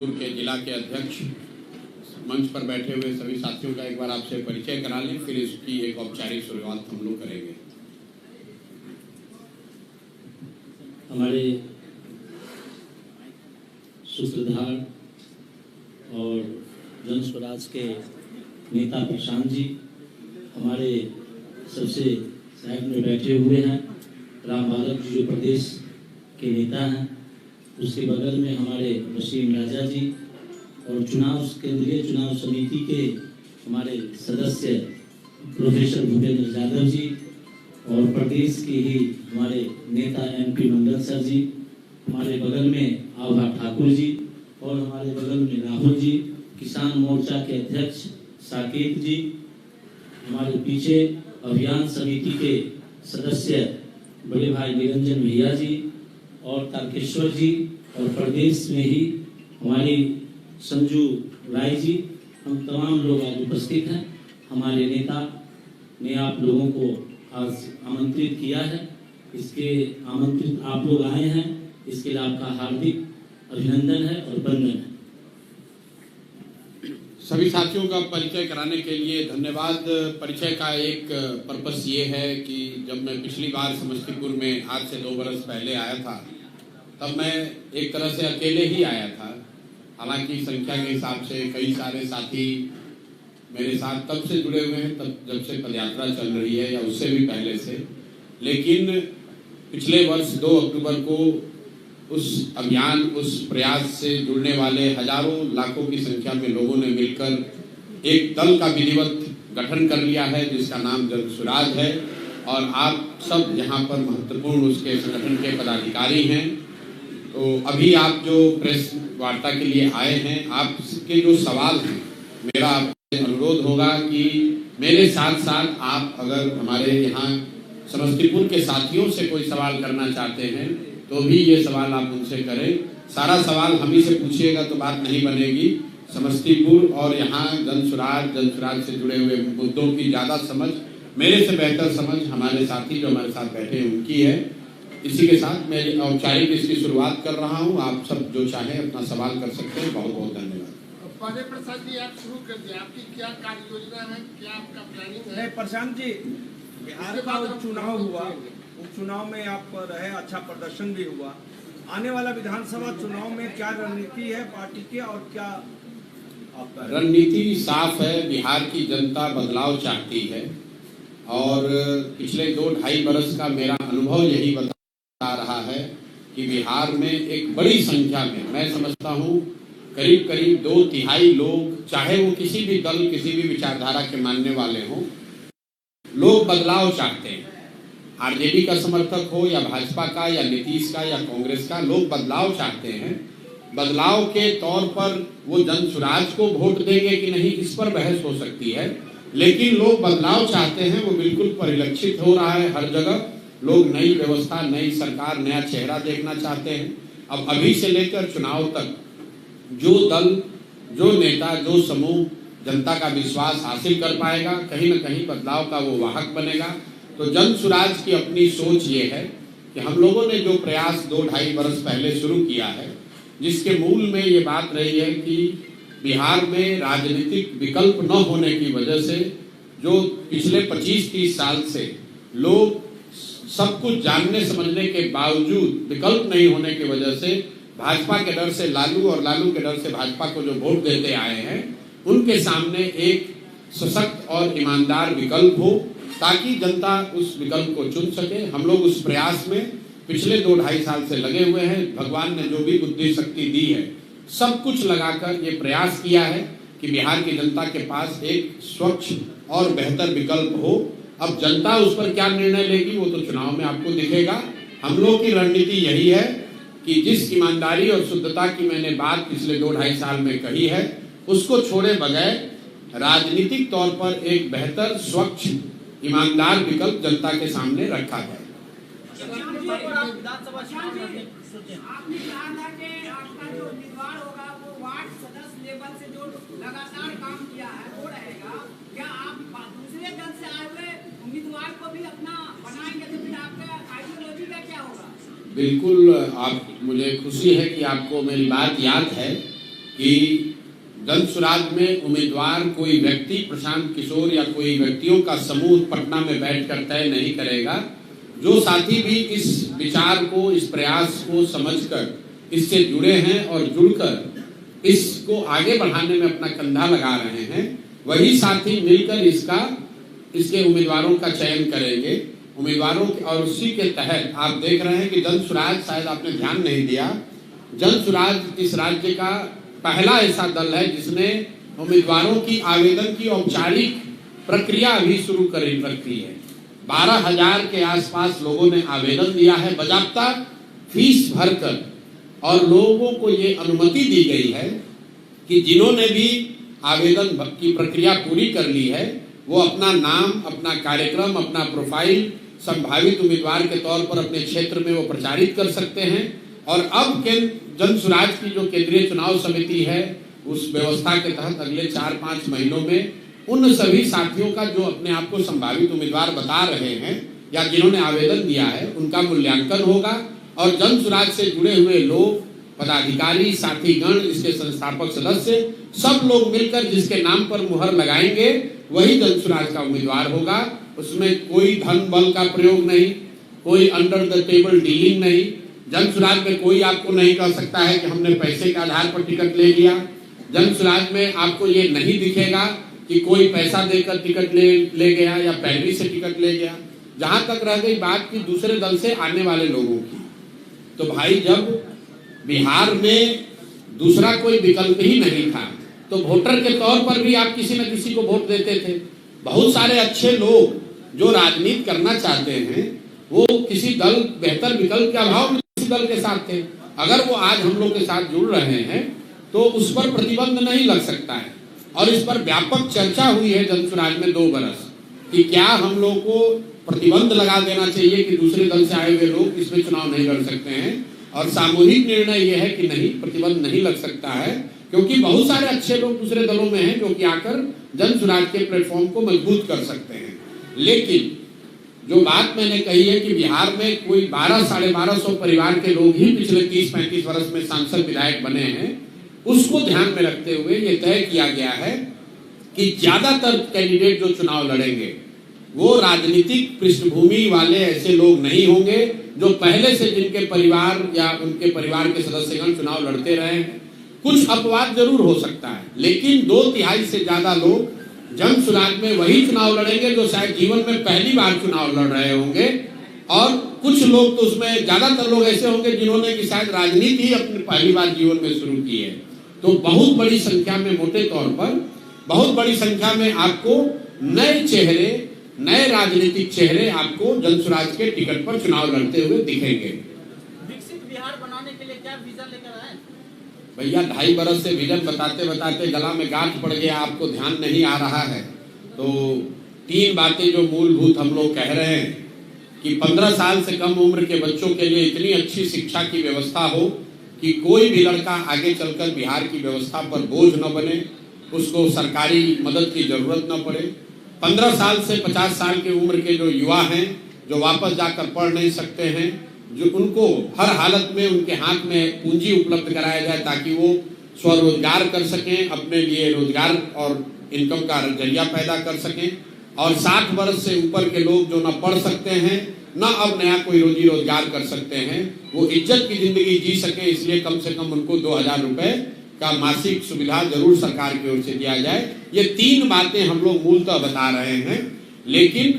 के जिला के अध्यक्ष मंच पर बैठे हुए सभी साथियों का एक बार आपसे परिचय करा लें, फिर इसकी एक औपचारिक शुरुआत हम लोग करेंगे। हमारे सूत्रधार और जन स्वराज के नेता प्रशांत जी हमारे सबसे साइड में बैठे हुए हैं। राम बालक जी जो प्रदेश के नेता हैं, उसके बगल में हमारे वसीम राजा जी और केंद्रीय चुनाव समिति के हमारे सदस्य प्रोफेसर भूपेंद्र यादव जी और प्रदेश के ही हमारे नेता MP मंडल सर जी, हमारे बगल में आभा ठाकुर जी और हमारे बगल में राहुल जी, किसान मोर्चा के अध्यक्ष साकेत जी, हमारे पीछे अभियान समिति के सदस्य बड़े भाई निरंजन भैया जी और तारकेश्वर जी और प्रदेश में ही हमारी संजू राय जी, हम तमाम लोग आज उपस्थित हैं। हमारे नेता ने आप लोगों को आज आमंत्रित किया है, इसके आमंत्रित आप लोग आए हैं, इसके लिए आपका हार्दिक अभिनंदन है और वंदन है। सभी साथियों का परिचय कराने के लिए धन्यवाद। परिचय का एक पर्पस ये है कि जब मैं पिछली बार समस्तीपुर में आज से 2 बरस पहले आया था, तब मैं एक तरह से अकेले ही आया था। हालांकि संख्या के हिसाब से कई सारे साथी मेरे साथ तब से जुड़े हुए हैं, तब जब से पदयात्रा चल रही है या उससे भी पहले से। लेकिन पिछले वर्ष 2 अक्टूबर को उस अभियान, उस प्रयास से जुड़ने वाले हजारों लाखों की संख्या में लोगों ने मिलकर एक दल का विधिवत गठन कर लिया है, जिसका नाम जन स्वराज है। और आप सब यहाँ पर महत्वपूर्ण उसके संगठन के पदाधिकारी हैं। तो अभी आप जो प्रेस वार्ता के लिए आए हैं, आपके जो सवाल हैं, मेरा आपसे अनुरोध होगा कि मेरे साथ साथ आप अगर हमारे यहाँ समस्तीपुर के साथियों से कोई सवाल करना चाहते हैं तो भी ये सवाल आप उनसे करें। सारा सवाल हम ही से पूछिएगा तो बात नहीं बनेगी। समस्तीपुर और यहाँ जन स्वराज से जुड़े हुए मुद्दों की ज़्यादा समझ, मेरे से बेहतर समझ हमारे साथी जो हमारे साथ बैठे हैं उनकी है। इसी के साथ मैं औपचारिक इसकी शुरुआत कर रहा हूँ। आप सब जो चाहें अपना सवाल कर सकते हैं। बहुत बहुत धन्यवाद। पांडे प्रसाद जी, आप शुरू कर दिए, आपकी क्या कार्य योजना है, क्या आपका प्लानिंग है? प्रशांत जी, बिहार का उपचुनाव हुआ, उपचुनाव में आप रहे, अच्छा प्रदर्शन भी हुआ। आने वाला विधानसभा चुनाव में क्या रणनीति है पार्टी की और क्या आपका? रणनीति साफ है। बिहार की जनता बदलाव चाहती है और पिछले 2-2.5 बरस का मेरा अनुभव यही बता रहा है कि बिहार में एक बड़ी संख्या में, मैं समझता हूँ करीब 2/3 लोग, चाहे वो किसी भी दल, किसी भी विचारधारा के मानने वाले हों, लोग बदलाव चाहते हैं। RJD का समर्थक हो या भाजपा का या नीतीश का या कांग्रेस का, लोग बदलाव चाहते हैं। बदलाव के तौर पर वो जन स्वराज को वोट देंगे कि नहीं, इस पर बहस हो सकती है, लेकिन लोग बदलाव चाहते हैं। वो बिल्कुल परिलक्षित हो रहा है हर जगह। लोग नई व्यवस्था, नई सरकार, नया चेहरा देखना चाहते हैं। अब अभी से लेकर चुनाव तक जो दल, जो नेता, जो समूह जनता का विश्वास हासिल कर पाएगा, कहीं न कहीं बदलाव का वो वाहक बनेगा। तो जन स्वराज की अपनी सोच ये है कि हम लोगों ने जो प्रयास 2-2.5 बरस पहले शुरू किया है, जिसके मूल में ये बात रही है कि बिहार में राजनीतिक विकल्प न होने की वजह से, जो पिछले 25-30 साल से लोग सब कुछ जानने समझने के बावजूद विकल्प नहीं होने की वजह से भाजपा के डर से लालू और लालू के डर से भाजपा को जो वोट देते आए हैं, उनके सामने एक सशक्त और ईमानदार विकल्प हो, ताकि जनता उस विकल्प को चुन सके। हम लोग उस प्रयास में पिछले 2-2.5 साल से लगे हुए हैं। भगवान ने जो भी बुद्धि शक्ति दी है, सब कुछ लगाकर ये प्रयास किया है कि बिहार की जनता के पास एक स्वच्छ और बेहतर विकल्प हो। अब जनता उस पर क्या निर्णय लेगी वो तो चुनाव में आपको दिखेगा। हम लोग की रणनीति यही है कि जिस ईमानदारी और शुद्धता की मैंने बात पिछले 2-2.5 साल में कही है, उसको छोड़े बगैर राजनीतिक तौर पर एक बेहतर, स्वच्छ, ईमानदार विकल्प जनता के सामने रखा जाए। आपने कहा था कि आपका जो उम्मीदवार होगा वो वार्ड सदस्य लेवल से जो लगातार काम किया है वो रहेगा। क्या आप दूसरे दल से आए हुए उम्मीदवार को भी अपना बनाएंगे तो फिर आपका आइडियोलॉजी का क्या होगा? बिल्कुल, आप, मुझे खुशी है कि आपको मेरी बात याद है कि जन सुराज में उम्मीदवार कोई व्यक्ति प्रशांत किशोर या कोई व्यक्तियों का समूह पटना में बैठकर तय नहीं करेगा। जो साथी भी इस विचार को, इस प्रयास को समझकर इससे जुड़े हैं और जुड़कर इसको आगे बढ़ाने में अपना कंधा लगा रहे हैं, वही साथी मिलकर इसके उम्मीदवारों का चयन करेंगे। उम्मीदवारों और उसी के तहत आप देख रहे हैं कि जन सुराज, शायद आपने ध्यान नहीं दिया, जन सुराज इस राज्य का पहला ऐसा दल है जिसने उम्मीदवारों की आवेदन की औपचारिक प्रक्रिया अभी शुरू कर रखी है। 12,000 के आसपास लोगों ने आवेदन दिया है बाकायदा फीस भरकर, और लोगों को ये अनुमति दी गई है कि जिन्होंने भी आवेदन की प्रक्रिया पूरी कर ली है वो अपना नाम, अपना कार्यक्रम, अपना प्रोफाइल संभावित उम्मीदवार के तौर पर अपने क्षेत्र में वो प्रचारित कर सकते हैं। और अब जन सुराज की जो केंद्रीय चुनाव समिति है उस व्यवस्था के तहत अगले 4-5 महीनों में उन सभी साथियों का जो अपने आप को संभावित उम्मीदवार बता रहे हैं या जिन्होंने आवेदन दिया है उनका मूल्यांकन होगा, और जन सुराज से जुड़े हुए लोग, पदाधिकारी, साथीगण, इसके संस्थापक सदस्य, सब लोग मिलकर जिसके नाम पर मुहर लगाएंगे वही जन सुराज का उम्मीदवार होगा। उसमें कोई धन बल का प्रयोग नहीं, कोई अंडर द टेबल डीलिंग नहीं। जन सुराज में कोई आपको नहीं कह सकता है कि हमने पैसे के आधार पर टिकट ले लिया। जन सुराज में आपको ये नहीं दिखेगा कि कोई पैसा देकर टिकट ले गया या पैरवी से टिकट ले गया। जहां तक रह गई बात की दूसरे दल से आने वाले लोगों की, तो भाई जब बिहार में दूसरा कोई विकल्प ही नहीं था तो वोटर के तौर पर भी आप किसी न किसी को वोट देते थे। बहुत सारे अच्छे लोग जो राजनीति करना चाहते हैं वो किसी दल, बेहतर विकल्प के अभाव में किसी दल के साथ थे। अगर वो आज हम लोग के साथ जुड़ रहे हैं तो उस पर प्रतिबंध नहीं लग सकता है। और इस पर व्यापक चर्चा हुई है जन सुराज में 2 बरस कि क्या हम लोग को प्रतिबंध लगा देना चाहिए कि दूसरे दल से आए हुए लोग इसमें चुनाव नहीं लड़ सकते हैं। और सामूहिक निर्णय यह है कि नहीं, प्रतिबंध नहीं लग सकता है, क्योंकि बहुत सारे अच्छे लोग दूसरे दलों में हैं जो कि आकर जन सुराज के प्लेटफॉर्म को मजबूत कर सकते हैं। लेकिन जो बात मैंने कही है कि बिहार में कोई 1200-1250 परिवार के लोग ही पिछले 30-35 वर्ष में सांसद विधायक बने हैं, उसको ध्यान में रखते हुए ये तय किया गया है कि ज्यादातर कैंडिडेट जो चुनाव लड़ेंगे वो राजनीतिक पृष्ठभूमि वाले ऐसे लोग नहीं होंगे जो पहले से जिनके परिवार या उनके परिवार के सदस्यगण चुनाव लड़ते रहे हैं। कुछ अपवाद जरूर हो सकता है, लेकिन 2/3 से ज्यादा लोग जन सुराज में वही चुनाव लड़ेंगे जो शायद जीवन में पहली बार चुनाव लड़ रहे होंगे। और कुछ लोग तो उसमें ज्यादातर लोग ऐसे होंगे जिन्होंने कि शायद राजनीति ही अपनी पहली बार जीवन में शुरू की है। तो बहुत बड़ी संख्या में, मोटे तौर पर बहुत बड़ी संख्या में आपको नए चेहरे, नए राजनीतिक चेहरे आपको जन सुराज के टिकट पर चुनाव लड़ते हुए दिखेंगे। विकसित बिहार बनाने के लिए क्या विजन लेकर आए? भैया 2.5 बरस से विजन बताते बताते गला में गांठ पड़ गया, आपको ध्यान नहीं आ रहा है। तो 3 बातें जो मूलभूत हम लोग कह रहे हैं कि 15 साल से कम उम्र के बच्चों के लिए इतनी अच्छी शिक्षा की व्यवस्था हो कि कोई भी लड़का आगे चलकर बिहार की व्यवस्था पर बोझ न बने, उसको सरकारी मदद की जरूरत न पड़े। 15 साल से 50 साल की उम्र के जो युवा हैं जो वापस जाकर पढ़ नहीं सकते हैं, जो उनको हर हालत में उनके हाथ में पूंजी उपलब्ध कराया जाए ताकि वो स्वरोजगार कर सकें, अपने लिए रोजगार और इनकम का जरिया पैदा कर सकें। और 60 वर्ष से ऊपर के लोग जो न पढ़ सकते हैं न अब नया कोई रोजी रोजगार कर सकते हैं, वो इज्जत की जिंदगी जी सके, इसलिए कम से कम उनको 2000 रुपए का मासिक सुविधा जरूर सरकार की ओर से दिया जाए। ये 3 बातें हम लोग मूलतः बता रहे हैं। लेकिन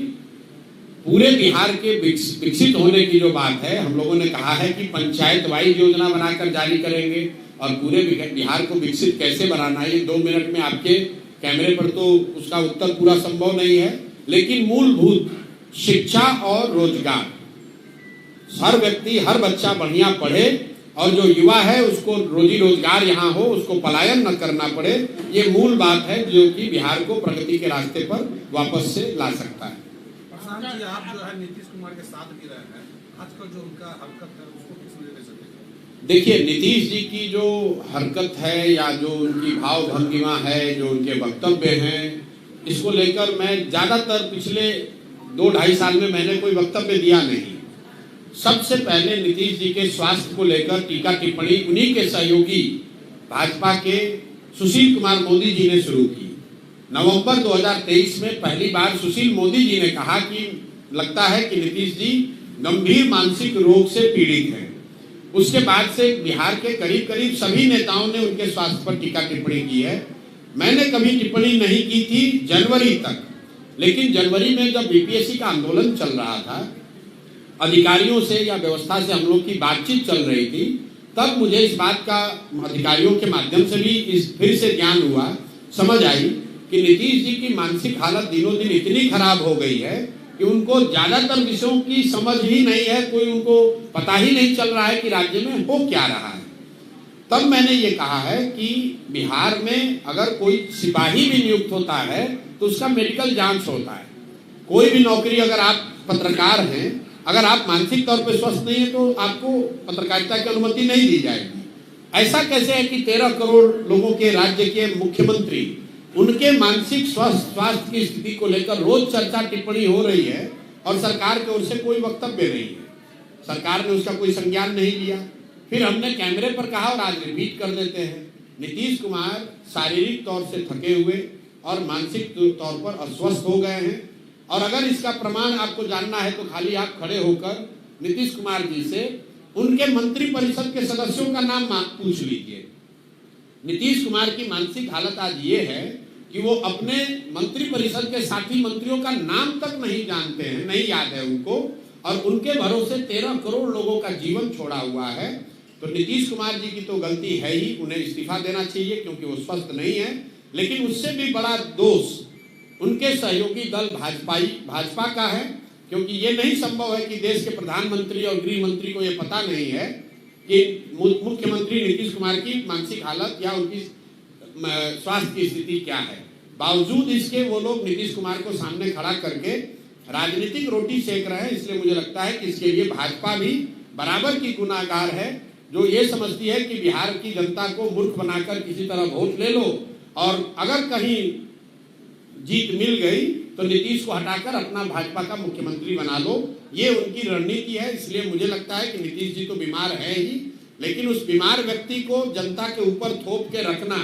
पूरे बिहार के विकसित होने की जो बात है, हम लोगों ने कहा है कि पंचायत वाइज योजना बनाकर जारी करेंगे। और पूरे बिहार को विकसित कैसे बनाना है, ये 2 मिनट में आपके कैमरे पर तो उसका उत्तर पूरा संभव नहीं है, लेकिन मूलभूत शिक्षा और रोजगार, हर व्यक्ति, हर बच्चा बढ़िया पढ़े और जो युवा है उसको रोजी रोजगार यहाँ हो, उसको पलायन न करना पड़े। ये मूल बात है जो कि बिहार को प्रगति के रास्ते पर वापस से ला सकता है। प्रशांत जी, आप जो है नीतीश कुमार के साथ भी रहे हैं, आजकल जो उनका हरकत है उसको किस नजर से देखते हैं? देखिए, नीतीश जी की जो हरकत है या जो उनकी भाव भंगिमा है, जो उनके वक्तव्य हैं, इसको लेकर मैं ज्यादातर पिछले 2-2.5 साल में मैंने कोई वक्तव्य दिया नहीं। सबसे पहले नीतीश जी के स्वास्थ्य को लेकर टीका टिप्पणी उन्हीं के सहयोगी भाजपा के सुशील कुमार मोदी जी ने शुरू की। नवंबर 2023 में पहली बार सुशील मोदी जी ने कहा कि लगता है कि नीतीश जी गंभीर मानसिक रोग से पीड़ित हैं। उसके बाद से बिहार के करीब करीब सभी नेताओं ने उनके स्वास्थ्य पर टीका टिप्पणी की है। मैंने कभी टिप्पणी नहीं की थी जनवरी तक, लेकिन जनवरी में जब बीपीएससी का आंदोलन चल रहा था, अधिकारियों से या व्यवस्था से हम लोग की बातचीत चल रही थी, तब मुझे इस बात का अधिकारियों के माध्यम से भी फिर से ज्ञान हुआ, समझ आई कि नीतीश जी की मानसिक हालत दिनों दिन इतनी खराब हो गई है कि उनको ज्यादातर विषयों की समझ ही नहीं है, कोई उनको पता ही नहीं चल रहा है कि राज्य में हो क्या रहा है। तब मैंने ये कहा है कि बिहार में अगर कोई सिपाही भी नियुक्त होता है तो उसका मेडिकल जांच होता है। कोई भी नौकरी, अगर आप पत्रकार हैं, अगर आप मानसिक तौर पर स्वस्थ नहीं है तो आपको पत्रकारिता की अनुमति नहीं दी जाएगी। ऐसा कैसे है कि 13 करोड़ लोगों के राज्य के मुख्यमंत्री, उनके मानसिक स्वास्थ्य की स्थिति को लेकर रोज चर्चा टिप्पणी हो रही है और सरकार की ओर से कोई वक्तव्य नहीं है, सरकार ने उसका कोई संज्ञान नहीं लिया। फिर हमने कैमरे पर कहा और आज रिपीट कर देते हैं, नीतीश कुमार शारीरिक तौर से थके हुए और मानसिक तौर पर अस्वस्थ हो गए हैं। और अगर इसका प्रमाण आपको जानना है तो खाली आप खड़े होकर नीतीश कुमार जी से उनके मंत्री परिषद के सदस्यों का नाम पूछ लीजिए। नीतीश कुमार की मानसिक हालत आज ये है कि वो अपने मंत्री परिषद के साथी मंत्रियों का नाम तक नहीं जानते हैं, नहीं याद है उनको, और उनके भरोसे 13 करोड़ लोगों का जीवन छोड़ा हुआ है। तो नीतीश कुमार जी की तो गलती है ही, उन्हें इस्तीफा देना चाहिए क्योंकि वो स्वस्थ नहीं है। लेकिन उससे भी बड़ा दोष उनके सहयोगी दल भाजपा का है, क्योंकि ये नहीं संभव है कि देश के प्रधानमंत्री और गृह मंत्री को ये पता नहीं है कि मुख्यमंत्री नीतीश कुमार की मानसिक हालत या उनकी स्वास्थ्य की स्थिति क्या है। बावजूद इसके वो लोग नीतीश कुमार को सामने खड़ा करके राजनीतिक रोटी सेक रहे हैं। इसलिए मुझे लगता है कि इसके लिए भाजपा भी बराबर की गुनाहगार है, जो ये समझती है कि बिहार की जनता को मूर्ख बनाकर किसी तरह वोट ले लो और अगर कहीं जीत मिल गई तो नीतीश को हटाकर अपना भाजपा का मुख्यमंत्री बना लो। ये उनकी रणनीति है। इसलिए मुझे लगता है कि नीतीश जी तो बीमार है ही, लेकिन उस बीमार व्यक्ति को जनता के ऊपर थोप के रखना,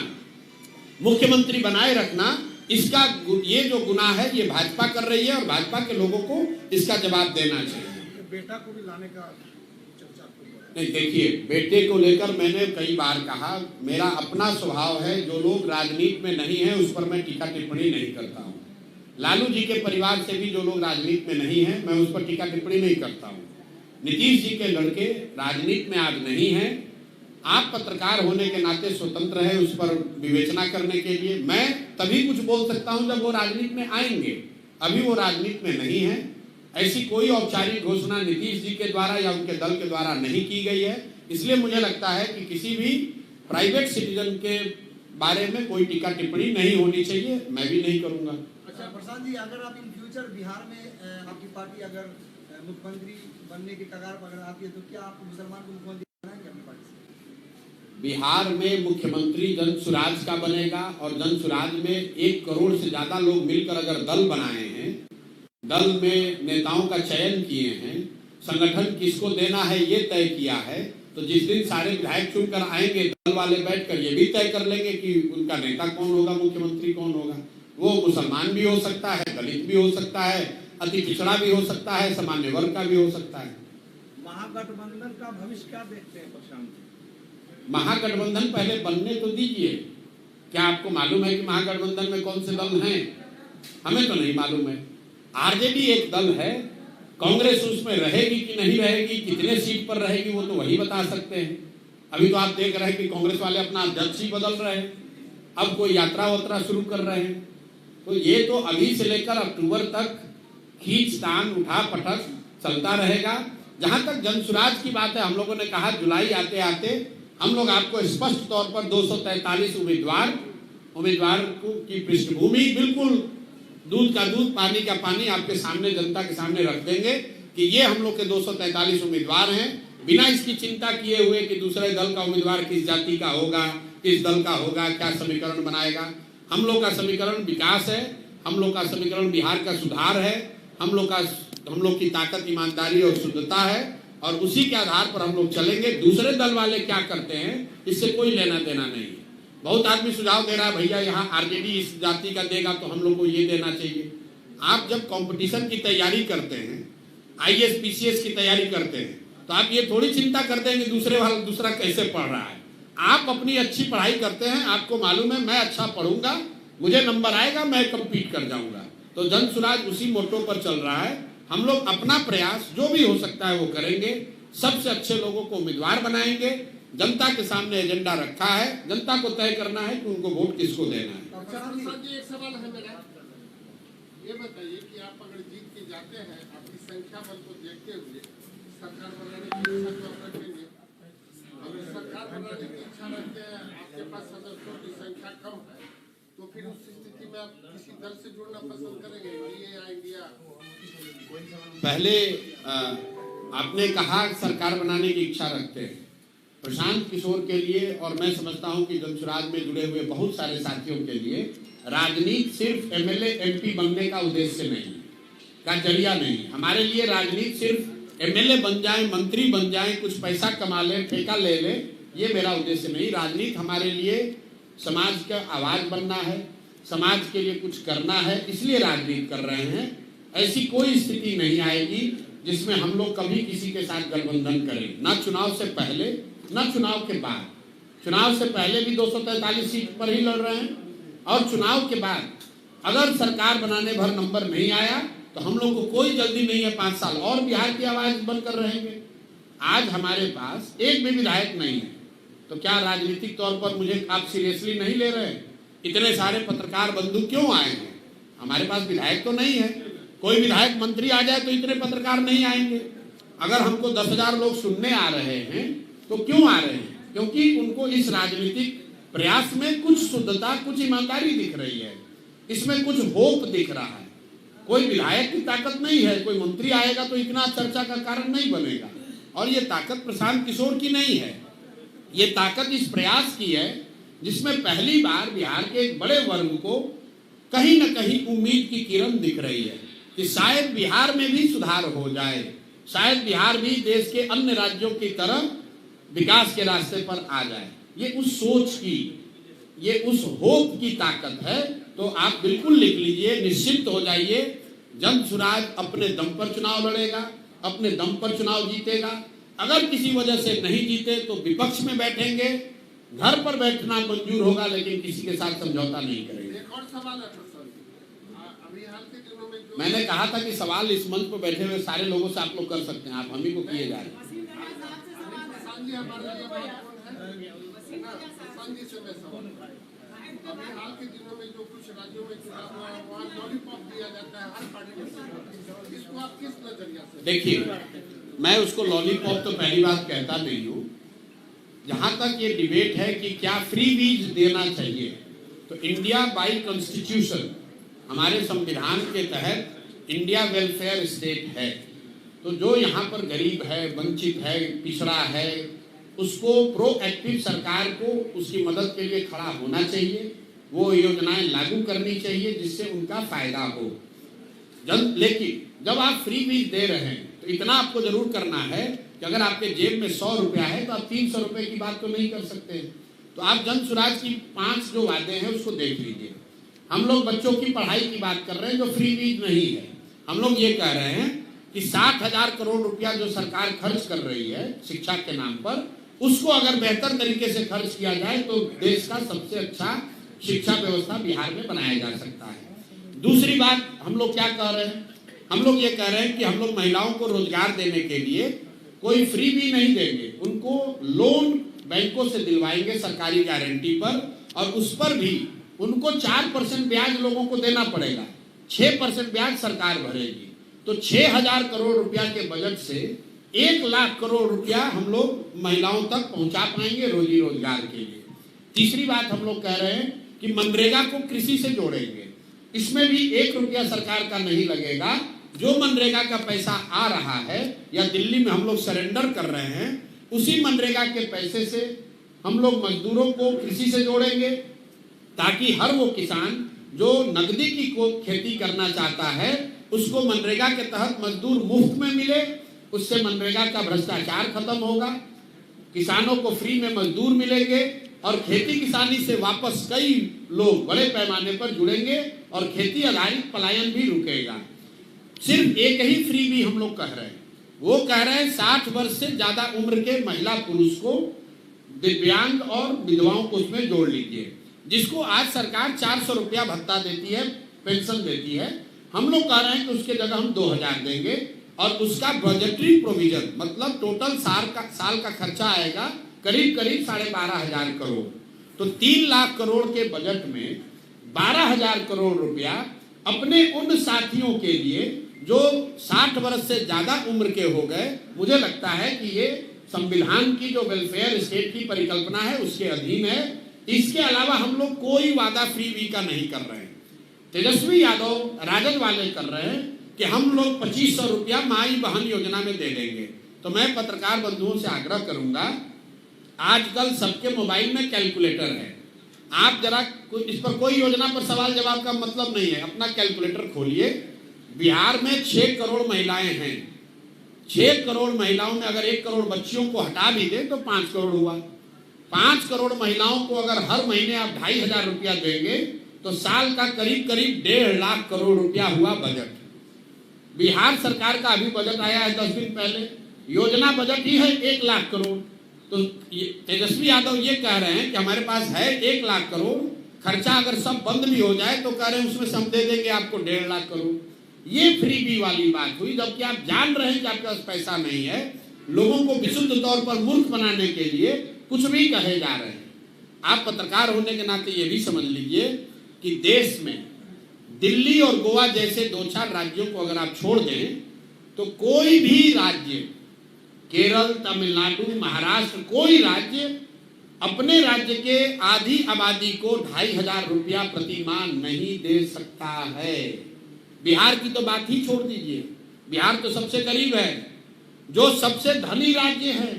मुख्यमंत्री बनाए रखना, इसका ये जो गुनाह है ये भाजपा कर रही है और भाजपा के लोगों को इसका जवाब देना चाहिए। बेटा को भी लाने का चर्चा नहीं, देखिए, बेटे को लेकर मैंने कई बार कहा, मेरा अपना स्वभाव है, जो लोग राजनीति में नहीं है उस पर मैं टीका टिप्पणी नहीं करता हूँ। लालू जी के परिवार से भी जो लोग राजनीति में नहीं है, मैं उस पर टीका टिप्पणी नहीं करता हूँ। नीतीश जी के लड़के राजनीति में आज नहीं है। आप पत्रकार होने के नाते स्वतंत्र है उस पर विवेचना करने के लिए। मैं तभी कुछ बोल सकता हूं जब वो राजनीति में आएंगे, अभी वो राजनीति में नहीं है। ऐसी कोई औपचारिक घोषणा नीतीश जी के द्वारा या उनके दल के द्वारा नहीं की गई है। इसलिए मुझे लगता है कि किसी भी प्राइवेट सिटीजन के बारे में कोई टीका टिप्पणी नहीं होनी चाहिए, मैं भी नहीं करूंगा। अच्छा प्रशांत जी, अगर आप इन फ्यूचर बिहार में आपकी पार्टी अगर मुख्यमंत्री बनने के कगार पर अगर आती है तो क्या आप मुसलमान को मुख्यमंत्री बनाएंगे अपनी पार्टी से? बिहार में मुख्यमंत्री जन सुराज का बनेगा और जन सुराज में 1 करोड़ से ज्यादा लोग मिलकर अगर दल बनाए हैं, दल में नेताओं का चयन किए हैं, संगठन किसको देना है ये तय किया है, तो जिस दिन सारे विधायक चुनकर आएंगे दल वाले बैठकर ये भी तय कर लेंगे कि उनका नेता कौन होगा, मुख्यमंत्री कौन होगा। वो मुसलमान भी हो सकता है, दलित भी हो सकता है, अति पिछड़ा भी हो सकता है, सामान्य वर्ग का भी हो सकता है। महागठबंधन का भविष्य क्या देखते हैं प्रशांत? महागठबंधन पहले बनने तो दीजिए। क्या आपको मालूम है कि महागठबंधन में कौन से दल हैं? हमें तो नहीं मालूम है। आरजेडी एक दल है, कांग्रेस उसमें रहेगी कि नहीं रहेगी, कितने सीट पर रहेगी, वो तो वही बता सकते हैं। अभी तो आप देख रहे हैं कि कांग्रेस वाले अपना अध्यक्ष ही बदल रहे हैं, अब कोई यात्रा वात्रा शुरू कर रहे हैं। तो ये तो अभी से लेकर अक्टूबर तक खींचतान उठा पटक चलता रहेगा। जहां तक जनसुराज की बात है, हम लोगों ने कहा जुलाई आते आते हम लोग आपको स्पष्ट तौर पर 243 उम्मीदवार की पृष्ठभूमि, बिल्कुल दूध का दूध पानी का पानी आपके सामने, जनता के सामने रख देंगे कि ये हम लोग के 243 उम्मीदवार हैं, बिना इसकी चिंता किए हुए कि दूसरे दल का उम्मीदवार किस जाति का होगा, किस दल का होगा, क्या समीकरण बनाएगा। हम लोग का समीकरण विकास है, हम लोग का समीकरण बिहार का सुधार है, हम लोग की ताकत ईमानदारी और शुद्धता है, और उसी के आधार पर हम लोग चलेंगे। दूसरे दल वाले क्या करते हैं इससे कोई लेना देना नहीं है। बहुत आदमी सुझाव दे रहा है भैया यहाँ आरजेडी इस जाति का देगा तो हम लोग को ये देना चाहिए। आप जब कंपटीशन की तैयारी करते हैं, आईएएस पीसीएस की तैयारी करते हैं, तो आप ये थोड़ी चिंता करते हैं कि दूसरा कैसे पढ़ रहा है। आप अपनी अच्छी पढ़ाई करते हैं, आपको मालूम है मैं अच्छा पढ़ूंगा, मुझे नंबर आएगा, मैं कम्पीट कर जाऊंगा। तो जन सुराज उसी मोटो पर चल रहा है। हम लोग अपना प्रयास जो भी हो सकता है वो करेंगे, सबसे अच्छे लोगों को उम्मीदवार बनाएंगे। जनता के सामने एजेंडा रखा है, जनता को तय करना है कि उनको वोट किसको देना है। एक सवाल है मेरा, ये बताइए कि आप अगर जीत के जाते हैं, आपकी संख्या बल को देखते हुए सरकार बनाने की इच्छा तो रखेंगे, अगर सरकार बनाने की इच्छा रखते हैं, आपके पास सदस्यों की संख्या कम है, तो फिर उस स्थिति में आप किसी दल से जुड़ना पसंद करेंगे, ये या इंडिया? पहले आपने कहा सरकार बनाने की इच्छा रखते हैं। प्रशांत किशोर के लिए और मैं समझता हूं कि जनसुराज में जुड़े हुए बहुत सारे साथियों के लिए राजनीति सिर्फ एमएलए एमपी बनने का उद्देश्य नहीं, का जरिया नहीं। हमारे लिए राजनीति सिर्फ एमएलए बन जाए, मंत्री बन जाए, कुछ पैसा कमा ले, ठेका ले ले, ये मेरा उद्देश्य नहीं। राजनीति हमारे लिए समाज का आवाज बनना है, समाज के लिए कुछ करना है, इसलिए राजनीति कर रहे हैं। ऐसी कोई स्थिति नहीं आएगी जिसमें हम लोग कभी किसी के साथ गठबंधन करें, ना चुनाव से पहले ना चुनाव के बाद। चुनाव से पहले भी 243 सीट पर ही लड़ रहे हैं, और चुनाव के बाद अगर सरकार बनाने भर नंबर नहीं आया तो हम लोग को कोई जल्दी नहीं है, 5 साल और बिहार की आवाज बनकर रहेंगे। आज हमारे पास एक भी विधायक नहीं है, तो क्या राजनीतिक तौर पर मुझे आप सीरियसली नहीं ले रहे? इतने सारे पत्रकार बंधु क्यों आए हैं? हमारे पास विधायक तो नहीं है। कोई विधायक मंत्री आ जाए तो इतने पत्रकार नहीं आएंगे। अगर हमको 10,000 लोग सुनने आ रहे हैं तो क्यों आ रहे हैं? क्योंकि उनको इस राजनीतिक प्रयास में कुछ शुद्धता, कुछ ईमानदारी दिख रही है, इसमें कुछ होप दिख रहा है। कोई विधायक की ताकत नहीं है, कोई मंत्री आएगा तो इतना चर्चा का कारण नहीं बनेगा। और ये ताकत प्रशांत किशोर की नहीं है, ये ताकत इस प्रयास की है जिसमें पहली बार बिहार के एक बड़े वर्ग को कहीं न कहीं उम्मीद की किरण दिख रही है कि शायद बिहार में भी सुधार हो जाए, शायद बिहार भी देश के अन्य राज्यों की तरह विकास के रास्ते पर आ जाए। ये उस सोच की, ये उस होप की ताकत है। तो आप बिल्कुल लिख लीजिए, निश्चिंत हो जाइए, जनसुराज अपने दम पर चुनाव लड़ेगा, अपने दम पर चुनाव जीतेगा। अगर किसी वजह से नहीं जीते तो विपक्ष में बैठेंगे, घर पर बैठना मंजूर होगा, लेकिन किसी के साथ समझौता नहीं करेंगे। एक और सवाल है प्रसन्न, अभी हाल के दिनों में जो मैंने कहा था कि सवाल इस मंच पर बैठे हुए सारे लोगों से आप लोग कर सकते हैं, आप हम ही को किए जा रहे हैं। अभी हाल के दिनों में जो कुछ राज्यों में चुनाव हुआ, वहाँ लॉलीपॉप दिया जाता है हर पार्टी को, इसको आप किस नजरिया से? देखिए, मैं उसको लॉलीपॉप तो पहली बात कहता नहीं हूँ। जहां तक ये डिबेट है कि क्या फ्री वीज देना चाहिए, तो इंडिया बाई कॉन्स्टिट्यूशन, हमारे संविधान के तहत इंडिया वेलफेयर स्टेट है। तो जो यहाँ पर गरीब है, वंचित है, पिछड़ा है, उसको प्रोएक्टिव सरकार को उसकी मदद के लिए खड़ा होना चाहिए, वो योजनाएं लागू करनी चाहिए जिससे उनका फायदा हो। लेकिन जब आप फ्री वीज दे रहे हैं तो इतना आपको जरूर करना है कि अगर आपके जेब में 100 रुपया है तो आप 300 रुपए की बात तो नहीं कर सकते। तो आप जनसुराज की 5 जो वादे हैं उसको देख लीजिए। हम लोग बच्चों की पढ़ाई की बात कर रहे हैं जो फ्री वीज नहीं है। हम लोग ये कह रहे हैं कि 60,000 करोड़ रुपया जो सरकार खर्च कर रही है शिक्षा के नाम पर, उसको अगर बेहतर तरीके से खर्च किया जाए तो देश का सबसे अच्छा शिक्षा व्यवस्था बिहार में बनाया जा सकता है। दूसरी बात हम लोग क्या कह रहे हैं, हम लोग ये कह रहे हैं कि हम लोग महिलाओं को रोजगार देने के लिए कोई फ्री भी नहीं देंगे, उनको लोन बैंकों से दिलवाएंगे सरकारी गारंटी पर, और उस पर भी उनको 4% ब्याज लोगों को देना पड़ेगा, 6% ब्याज सरकार भरेगी। तो 6,000 करोड़ रुपया के बजट से 1 लाख करोड़ रुपया हम लोग महिलाओं तक पहुंचा पाएंगे रोजी रोजगार के लिए। तीसरी बात हम लोग कह रहे हैं कि मनरेगा को कृषि से जोड़ेंगे, इसमें भी 1 रुपया सरकार का नहीं लगेगा। जो मनरेगा का पैसा आ रहा है या दिल्ली में हम लोग सरेंडर कर रहे हैं, उसी मनरेगा के पैसे से हम लोग मजदूरों को कृषि से जोड़ेंगे, ताकि हर वो किसान जो नकदी की खेती करना चाहता है उसको मनरेगा के तहत मजदूर मुफ्त में मिले। उससे मनरेगा का भ्रष्टाचार खत्म होगा, किसानों को फ्री में मजदूर मिलेंगे, और खेती किसानी से वापस कई लोग बड़े पैमाने पर जुड़ेंगे और खेती आधारित पलायन भी रुकेगा। सिर्फ एक ही फ्रीबी हम लोग कह रहे हैं, वो कह रहे हैं 60 वर्ष से ज्यादा उम्र के महिला पुरुष को, दिव्यांग और विधवाओं को उसमें जोड़ लीजिए, जिसको आज सरकार 400 रुपया भत्ता देती है, पेंशन देती है। हम लोग कह रहे हैं कि उसके जगह हम 2000 देंगे और उसका बजटरी प्रोविजन मतलब टोटल साल का खर्चा आएगा करीब 12,500 करोड़। तो 3 लाख करोड़ के बजट में 12,000 करोड़ रुपया अपने उन साथियों के लिए जो 60 वर्ष से ज्यादा उम्र के हो गए। मुझे लगता है कि ये संविधान की जो वेलफेयर स्टेट की परिकल्पना है उसके अधीन है। इसके अलावा हम लोग कोई वादा फ्रीबी का नहीं कर रहे हैं। तेजस्वी यादव राजद वाले कर रहे हैं कि हम लोग 2500 रुपया माई बहन योजना में दे देंगे। तो मैं पत्रकार बंधुओं से आग्रह करूंगा, आजकल सबके मोबाइल में कैलकुलेटर है, आप जरा इस पर कोई योजना पर सवाल जवाब का मतलब नहीं है, अपना कैलकुलेटर खोलिए। बिहार में 6 करोड़ महिलाएं हैं। 6 करोड़ महिलाओं में अगर 1 करोड़ बच्चियों को हटा भी दे तो 5 करोड़ हुआ। 5 करोड़ महिलाओं को अगर हर महीने आप 2,500 रुपया देंगे तो साल का करीब 1.5 लाख करोड़ रुपया हुआ बजट। बिहार सरकार का अभी बजट आया है 10 दिन पहले, योजना बजट ही है 1 लाख करोड़। तो तेजस्वी यादव ये कह रहे हैं कि हमारे पास है 1 लाख करोड़, खर्चा अगर सब बंद भी हो जाए तो कह रहे हैं उसमें से हम दे देंगे आपको 1.5 लाख करोड़। ये फ्रीबी वाली बात हुई, जबकि आप जान रहे हैं कि आपके पास पैसा नहीं है। लोगों को विशुद्ध तौर पर मूर्ख बनाने के लिए कुछ भी कहे जा रहे हैं। आप पत्रकार होने के नाते ये भी समझ लीजिए कि देश में दिल्ली और गोवा जैसे 2-4 राज्यों को अगर आप छोड़ दें तो कोई भी राज्य, केरल, तमिलनाडु, महाराष्ट्र, कोई राज्य अपने राज्य के आधी आबादी को 2,500 रुपया प्रति माह नहीं दे सकता है। बिहार की तो बात ही छोड़ दीजिए, बिहार तो सबसे करीब है। जो सबसे धनी राज्य है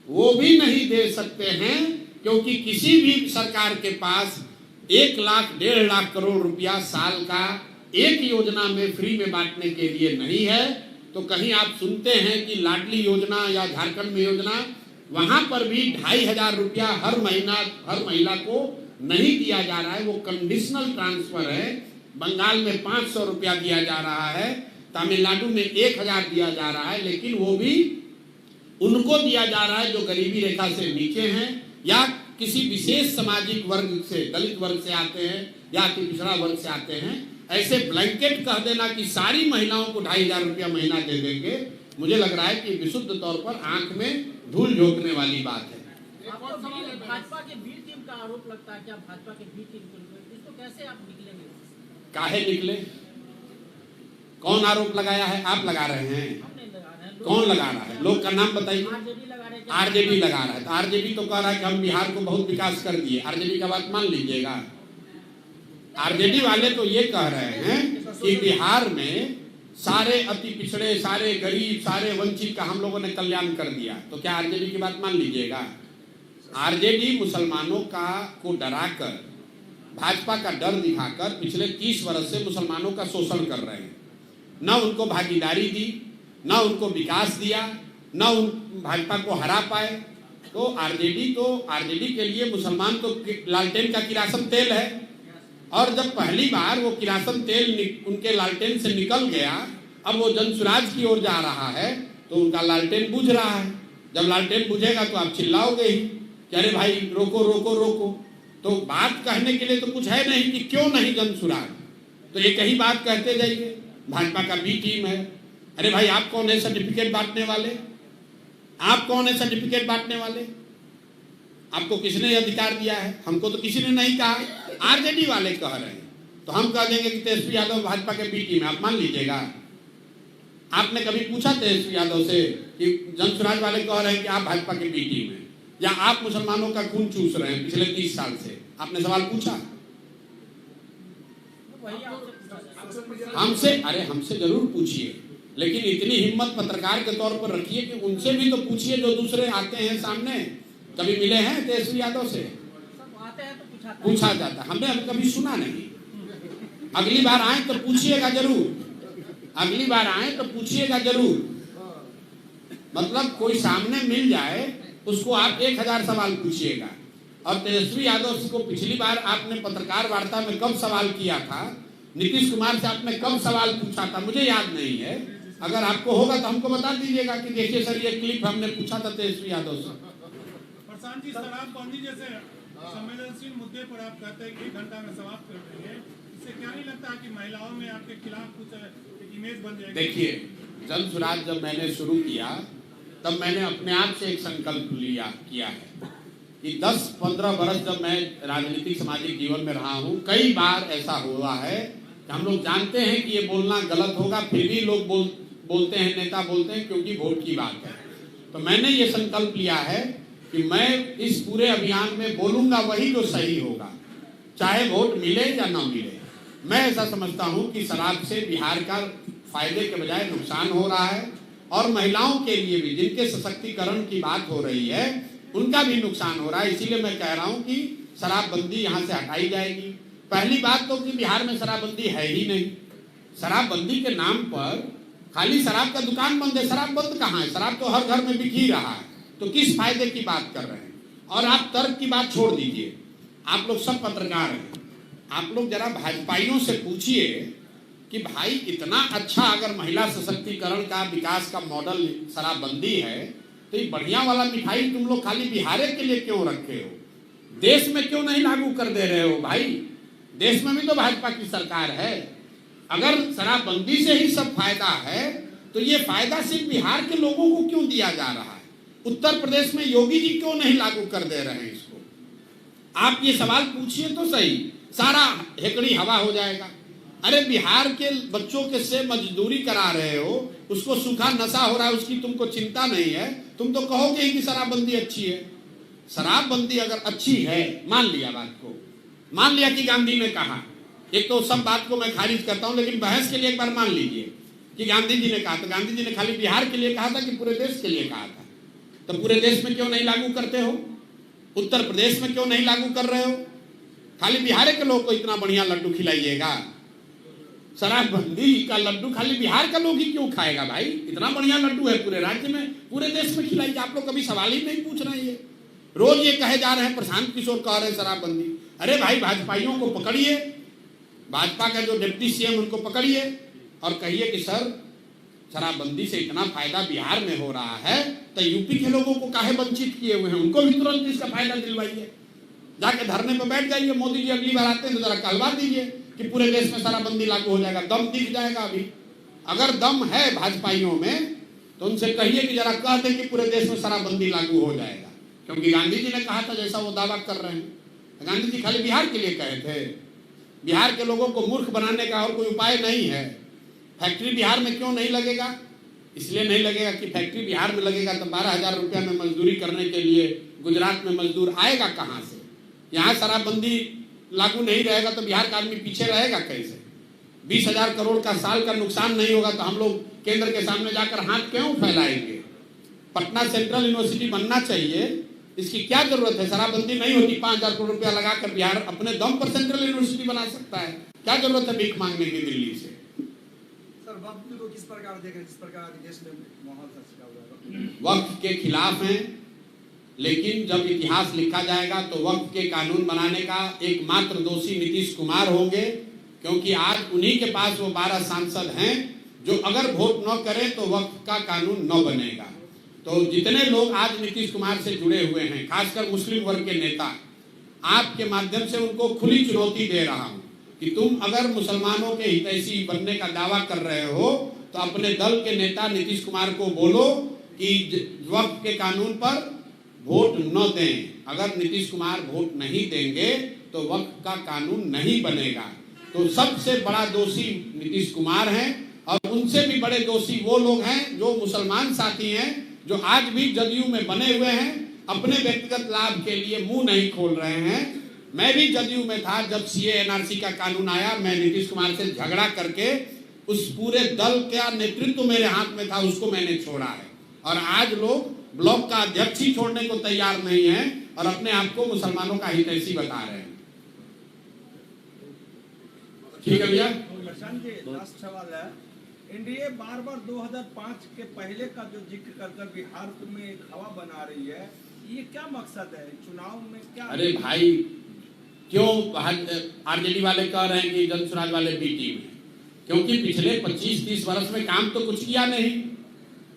वो भी नहीं दे सकते हैं, क्योंकि किसी भी सरकार के पास 1 लाख 1.5 लाख करोड़ रुपया साल का एक योजना में फ्री में बांटने के लिए नहीं है। तो कहीं आप सुनते हैं कि लाडली योजना या झारखंड में योजना, वहां पर भी 2,500 रुपया हर महिला को नहीं दिया जा रहा है, वो कंडीशनल ट्रांसफर है। बंगाल में 500 रुपया दिया जा रहा है, तमिलनाडु में 1,000 दिया जा रहा है, लेकिन वो भी उनको दिया जा रहा है जो गरीबी रेखा से नीचे हैं या किसी विशेष सामाजिक वर्ग से, दलित वर्ग से आते हैं या अति पिछड़ा वर्ग से आते हैं। ऐसे ब्लैंकेट कह देना कि सारी महिलाओं को 2,500 रुपया महीना दे देंगे, मुझे लग रहा है कि विशुद्ध तौर पर आंख में धूल झोंकने वाली बात है। भाजपा के बी टीम का आरोप लगता है कि आप भाजपा के बी टीम को, इसको कैसे आप निकलेंगे? काहे निकले? कौन आरोप लगाया है? आप लगा रहे हैं? हम नहीं लगा रहे हैं। कौन लगा रहा है? लोग का नाम बताइए। आरजेडी लगा रहे हैं। आरजेडी लगा रहा है। तो आरजेडी तो कह रहा है कि हम बिहार को बहुत विकास कर दिए। आरजेडी का बात मान लीजिएगा। आरजेडी वाले तो ये कह रहे हैं कि बिहार में सारे अति पिछड़े, सारे गरीब, सारे वंचित का हम लोगों ने कल्याण कर दिया। तो क्या आरजेडी की बात मान लीजिएगा? आरजेडी मुसलमानों को डराकर, भाजपा का डर दिखाकर पिछले 30 वर्ष से मुसलमानों का शोषण कर रहे हैं। न उनको भागीदारी दी, न उनको विकास दिया, न उन भाजपा को हरा पाए। तो आरजेडी के लिए मुसलमान तो लालटेन का किरासन तेल है। और जब पहली बार वो किरासन तेल उनके लालटेन से निकल गया, अब वो जनसुराज की ओर जा रहा है, तो उनका लालटेन बुझ रहा है। जब लालटेन बुझेगा तो आप चिल्लाओगे ही कि अरे भाई रोको रोको रोको। तो बात कहने के लिए तो कुछ है नहीं कि क्यों नहीं जनसुराज, तो एक ही बात कहते जाइए। भाजपा का बी टीम है। अरे भाई आप कौन है सर्टिफिकेट बांटने वाले? आप कौन है सर्टिफिकेट बांटने वाले? आपको किसने अधिकार दिया है? हमको तो किसी ने नहीं कहा, आरजेडी वाले कह रहे हैं। तो हम कह देंगे कि तेजस्वी यादव भाजपा के बी टीम है, आप मान लीजिएगा? आपने कभी पूछा तेजस्वी यादव से कि जनसुराज वाले कह रहे हैं कि आप भाजपा के बी टीम है या आप मुसलमानों का खून चूस रहे हैं पिछले 30 साल से? आपने सवाल पूछा हमसे? अरे हमसे जरूर पूछिए, लेकिन इतनी हिम्मत पत्रकार के तौर पर रखिए कि उनसे भी तो पूछिए जो दूसरे आते हैं सामने। कभी मिले हैं तेजस्वी यादव से? आते हैं तो पूछा जाता है, हमने अभी कभी सुना नहीं। अगली बार आए तो पूछिएगा जरूर, अगली बार आए तो पूछिएगा जरूर। मतलब कोई सामने मिल जाए उसको आप 1000 सवाल पूछिएगा। और तेजस्वी यादव को पिछली बार आपने पत्रकार वार्ता में कब सवाल किया था, नीतीश कुमार से आपने कब सवाल पूछा था, मुझे याद नहीं है। अगर आपको होगा तो हमको बता दीजिएगा कि देखिए सर ये क्लिप हमने पूछा था तेजस्वी यादव से। प्रशांत जी, शराबबंदी जैसे संवेदनशील मुद्दे पर आप कहते हैं कि 1 घंटा में समाप्त कर देंगे, इससे क्या नहीं लगता कि महिलाओं में आपके खिलाफ कुछ एक इमेज बन जाएगी? देखिए, जन सुराज जब मैंने शुरू किया तब मैंने अपने आप से एक संकल्प किया है कि 10-15 वर्ष जब मैं राजनीतिक सामाजिक जीवन में रहा हूँ, कई बार ऐसा हुआ है कि हम लोग जानते हैं कि ये बोलना गलत होगा, फिर भी लोग बोलते हैं, नेता बोलते हैं क्योंकि वोट की बात है। तो मैंने ये संकल्प लिया है कि मैं इस पूरे अभियान में बोलूंगा वही जो सही होगा, चाहे वोट मिले या ना मिले। मैं ऐसा समझता हूं कि शराब से बिहार का फायदे के बजाय नुकसान हो रहा है, और महिलाओं के लिए भी जिनके सशक्तिकरण की बात हो रही है उनका भी नुकसान हो रहा है। इसीलिए मैं कह रहा हूं कि शराबबंदी यहाँ से हटाई जाएगी। पहली बात तो कि बिहार में शराबबंदी है ही नहीं। शराबबंदी के नाम पर खाली शराब का दुकान बंद है, शराब बंद कहाँ है? शराब तो हर घर में बिक ही रहा है। तो किस फायदे की बात कर रहे हैं? और आप तर्क की बात छोड़ दीजिए, आप लोग सब पत्रकार हैं, आप लोग जरा भाजपाइयों से पूछिए कि भाई इतना अच्छा अगर महिला सशक्तिकरण का विकास का मॉडल शराबबंदी है, तो ये बढ़िया वाला मिठाई तुम लोग खाली बिहार के लिए क्यों रखे हो? देश में क्यों नहीं लागू कर दे रहे हो भाई? देश में भी तो भाजपा की सरकार है। अगर शराबबंदी से ही सब फायदा है तो ये फायदा सिर्फ बिहार के लोगों को क्यों दिया जा रहा है? उत्तर प्रदेश में योगी जी क्यों नहीं लागू कर दे रहे हैं इसको? आप ये सवाल पूछिए तो सही, सारा हेकड़ी हवा हो जाएगा। अरे बिहार के बच्चों के से मजदूरी करा रहे हो, उसको सूखा नशा हो रहा है, उसकी तुमको चिंता नहीं है, तुम तो कहोगे ही कि शराबबंदी अच्छी है। शराबबंदी अगर अच्छी है, मान लिया बात को, मान लिया कि गांधी ने कहा, एक तो सब बात को मैं खारिज करता हूं, लेकिन बहस के लिए एक बार मान लीजिए कि गांधी जी ने कहा, तो गांधी जी ने खाली बिहार के लिए कहा था कि पूरे देश के लिए कहा था? तो पूरे देश में क्यों नहीं लागू करते हो? उत्तर प्रदेश में क्यों नहीं लागू कर रहे हो? खाली बिहार के लोग को इतना बढ़िया लड्डू खिलाइएगा। शराबबंदी का लड्डू खाली बिहार का लोग ही क्यों खाएगा भाई? इतना बढ़िया लड्डू है पूरे राज्य में, पूरे देश में खिलाइए। आप लोग कभी सवाल ही नहीं पूछ रहे हैं। रोज ये कहे जा रहे हैं, प्रशांत किशोर कह रहे हैं शराबबंदी। अरे भाई भाजपाइयों को पकड़िए, भाजपा का जो डिप्टी सीएम उनको पकड़िए और कहिए कि सर शराबबंदी से इतना फायदा बिहार में हो रहा है, तो यूपी के लोगों को काहे वंचित किए हुए हैं, उनको भी तुरंत इसका फायदा दिलवाइए। जाके धरने पर बैठ जाइए, मोदी जी अगली बार आते हैं तो जरा कहलवा दीजिए कि पूरे देश में शराबबंदी लागू हो जाएगा, दम दिख जाएगा। अभी अगर दम है भाजपाइयों में तो उनसे कहिए कि जरा कह दें कि पूरे देश में शराबबंदी लागू हो जाएगा, क्योंकि गांधी जी ने कहा था जैसा वो दावा कर रहे हैं। गांधी जी खाली बिहार के लिए कहे थे, बिहार के लोगों को मूर्ख बनाने का और कोई उपाय नहीं है। फैक्ट्री बिहार में क्यों नहीं लगेगा? इसलिए नहीं लगेगा कि फैक्ट्री बिहार में लगेगा तो 12,000 रुपया में मजदूरी करने के लिए गुजरात में मजदूर आएगा कहाँ से? यहाँ शराबबंदी लागू नहीं रहेगा तो बिहार का आदमी पीछे रहेगा कैसे? 20,000 करोड़ का साल का नुकसान नहीं होगा तो हम लोग केंद्र के सामने जाकर हाथ क्यों फैलाएंगे? पटना सेंट्रल यूनिवर्सिटी बनना चाहिए, इसकी क्या जरूरत है? शराबबंदी नहीं होती, 5,000 करोड़ रुपया लगाकर बिहार अपने दम पर सेंट्रल यूनिवर्सिटी बना सकता है। क्या जरूरत है भीख मांगने की दिल्ली से? सर वक्फ को किस प्रकार देख रहे हैं, जिस प्रकार देश में माहौल सृष्टि हुआ है? वक्फ के खिलाफ हैं, लेकिन जब इतिहास लिखा जाएगा तो वक्फ के कानून बनाने का एकमात्र दोषी नीतीश कुमार होंगे, क्योंकि आज उन्हीं के पास वो 12 सांसद हैं जो अगर वोट न करें तो वक्फ का कानून न बनेगा। तो जितने लोग आज नीतीश कुमार से जुड़े हुए हैं, खासकर मुस्लिम वर्ग के नेता, आपके माध्यम से उनको खुली चुनौती दे रहा हूं कि तुम अगर मुसलमानों के हितैषी बनने का दावा कर रहे हो तो अपने दल के नेता नीतीश कुमार को बोलो कि वक्फ के कानून पर वोट न दें। अगर नीतीश कुमार वोट नहीं देंगे तो वक्फ का कानून नहीं बनेगा। तो सबसे बड़ा दोषी नीतीश कुमार हैं, और उनसे भी बड़े दोषी वो लोग हैं जो मुसलमान साथी हैं, जो आज भी जदयू में बने हुए हैं, अपने व्यक्तिगत लाभ के लिए मुंह नहीं खोल रहे हैं। मैं भी जदयू में था जब सीए एनआरसी का कानून आया, मैं नीतीश कुमार से झगड़ा करके उस पूरे दल का नेतृत्व मेरे हाथ में था, उसको मैंने छोड़ा है। और आज लोग ब्लॉक का अध्यक्ष ही छोड़ने को तैयार नहीं है और अपने आप को मुसलमानों का हितैषी बता रहे हैं। ठीक है भैया, प्रशांत जी लास्ट सवाल है। एनडीए बार बार 2005 के पहले का जो जिक्र कर बिहार में एक हवा बना रही है, ये क्या मकसद है चुनाव में क्या? अरे भाई, क्यों आरजेडी वाले कह रहे हैं कि जन स्वराज वाले बी टीम है? क्योंकि पिछले 25-30 वर्ष में काम तो कुछ किया नहीं।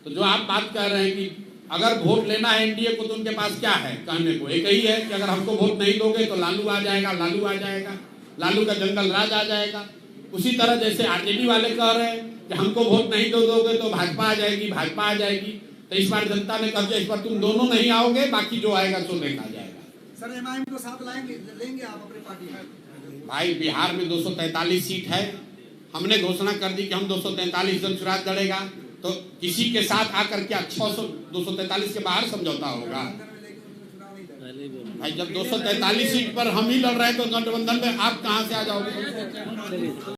तो जो आप बात कर रहे हैं कि अगर वोट लेना है एनडीए को, तो उनके पास क्या है कहने को? एक ही है कि अगर हमको वोट नहीं दोगे तो लालू आ जाएगा, लालू आ जाएगा, लालू का जंगल राज आ जाएगा। उसी तरह जैसे आरजेडी वाले कह रहे हैं कि हमको वोट नहीं दोगे तो भाजपा आ जाएगी, भाजपा आ जाएगी। तो इस बार जनता ने कहा इस बार तुम दोनों नहीं आओगे, बाकी जो आएगा सो देखा जाएगा। सर एमआईएम को साथ लेंगे आप अपनी पार्टी में? भाई, बिहार में 243 सीट है। हमने घोषणा कर दी कि हम 243 जन स्वराज लड़ेगा, तो किसी के साथ आकर क्या 243 के बाहर समझौता होगा? भाई, जब 243 सीट पर हम ही लड़ रहे हैं तो गठबंधन में आप कहां से आ जाओगे?